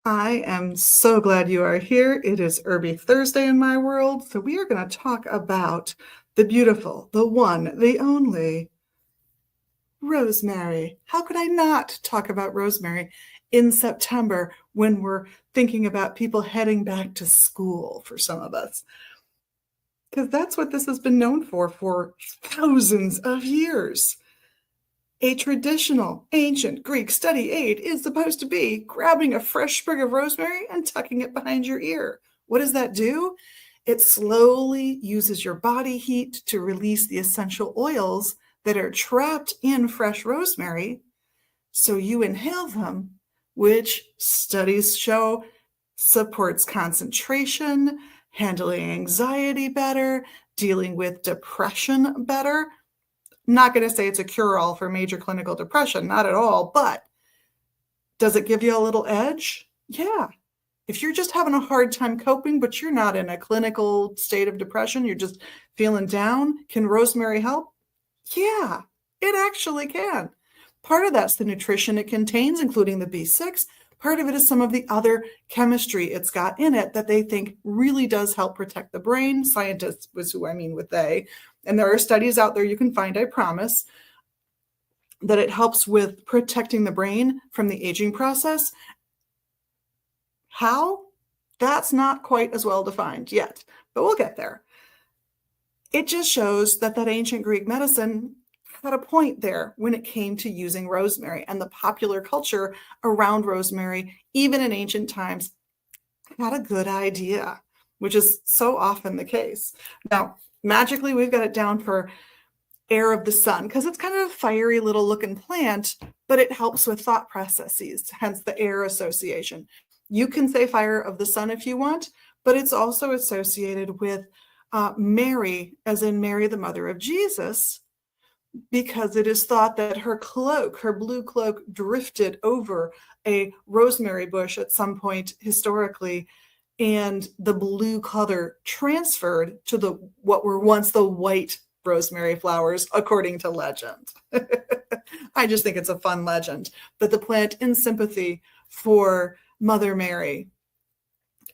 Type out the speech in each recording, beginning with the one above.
I am so glad you are here. It is Herby Thursday in my world. So we are going to talk about the beautiful, the one, the only Rosemary. How could I not talk about Rosemary in September when we're thinking about people heading back to school for some of us? Because that's what this has been known for thousands of years. A traditional ancient Greek study aid is supposed to be grabbing a fresh sprig of rosemary and tucking it behind your ear. What does that do? It slowly uses your body heat to release the essential oils that are trapped in fresh rosemary. So you inhale them, which studies show supports concentration, handling anxiety better, dealing with depression better. Not going to say it's a cure-all for major clinical depression, not at all, but does it give you a little edge? Yeah. If you're just having a hard time coping, but you're not in a clinical state of depression, you're just feeling down, can rosemary help? Yeah, it actually can. Part of that's the nutrition it contains, including the B6. Part of it is some of the other chemistry it's got in it that they think really does help protect the brain. Scientists was who I mean with they. And there are studies out there you can find, I promise, that it helps with protecting the brain from the aging process. How? That's not quite as well defined yet, but we'll get there. It just shows that ancient Greek medicine had a point there when it came to using rosemary, and the popular culture around rosemary, even in ancient times, had a good idea, which is so often the case. Now, magically, we've got it down for air of the sun because it's kind of a fiery little looking plant, but it helps with thought processes, hence the air association. You can say fire of the sun if you want, but it's also associated with Mary, as in Mary, the mother of Jesus, because it is thought that her cloak, her blue cloak, drifted over a rosemary bush at some point historically, and the blue color transferred to the what were once the white rosemary flowers, according to legend. I just think it's a fun legend. But the plant, in sympathy for Mother Mary,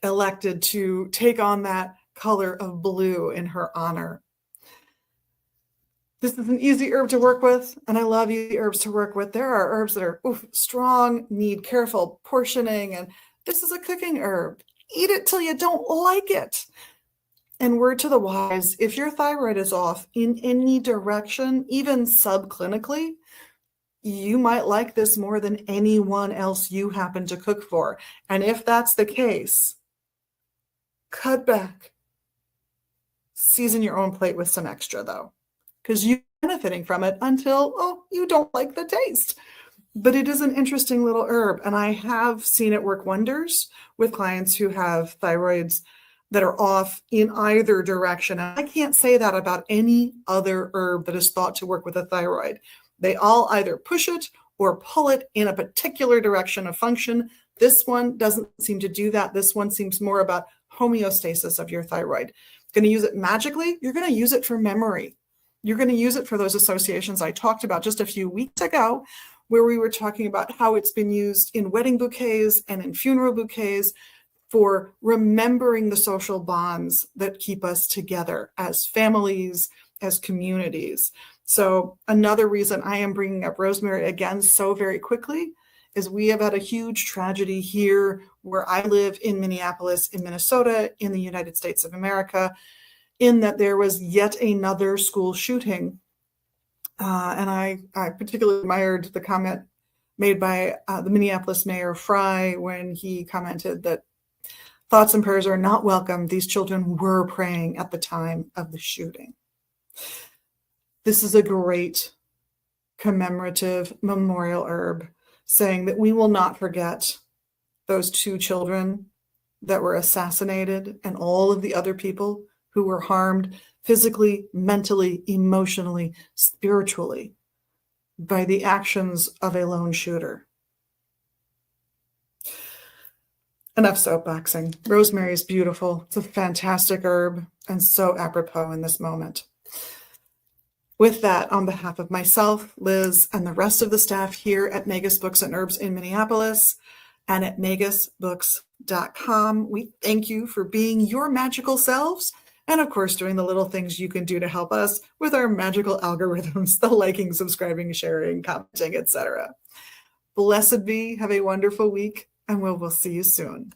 elected to take on that color of blue in her honor. This is an easy herb to work with, and I love easy herbs to work with. There are herbs that are strong, need careful portioning, and this is a cooking herb. Eat it till you don't like it. And word to the wise, if your thyroid is off in any direction, even subclinically, you might like this more than anyone else you happen to cook for. And if that's the case, cut back. Season your own plate with some extra, though, because you're benefiting from it until, you don't like the taste. But it is an interesting little herb, and I have seen it work wonders with clients who have thyroids that are off in either direction. I can't say that about any other herb that is thought to work with a thyroid. They all either push it or pull it in a particular direction of function. This one doesn't seem to do that. This one seems more about homeostasis of your thyroid. Going to use it magically? You're going to use it for memory. You're going to use it for those associations I talked about just a few weeks ago, where we were talking about how it's been used in wedding bouquets and in funeral bouquets for remembering the social bonds that keep us together as families, as communities. So another reason I am bringing up rosemary again so very quickly is we have had a huge tragedy here where I live in Minneapolis, in Minnesota, in the United States of America, in that there was yet another school shooting. And I particularly admired the comment made by the Minneapolis Mayor Fry when he commented that thoughts and prayers are not welcome. These children were praying at the time of the shooting. This is a great commemorative memorial herb saying that we will not forget those 2 children that were assassinated and all of the other people who were harmed physically, mentally, emotionally, spiritually by the actions of a lone shooter. Enough soapboxing. Rosemary is beautiful. It's a fantastic herb and so apropos in this moment. With that, on behalf of myself, Liz, and the rest of the staff here at Magus Books and Herbs in Minneapolis, and at magusbooks.com. We thank you for being your magical selves and, of course, doing the little things you can do to help us with our magical algorithms, the liking, subscribing, sharing, commenting, etc. Blessed be. Have a wonderful week, and we'll see you soon.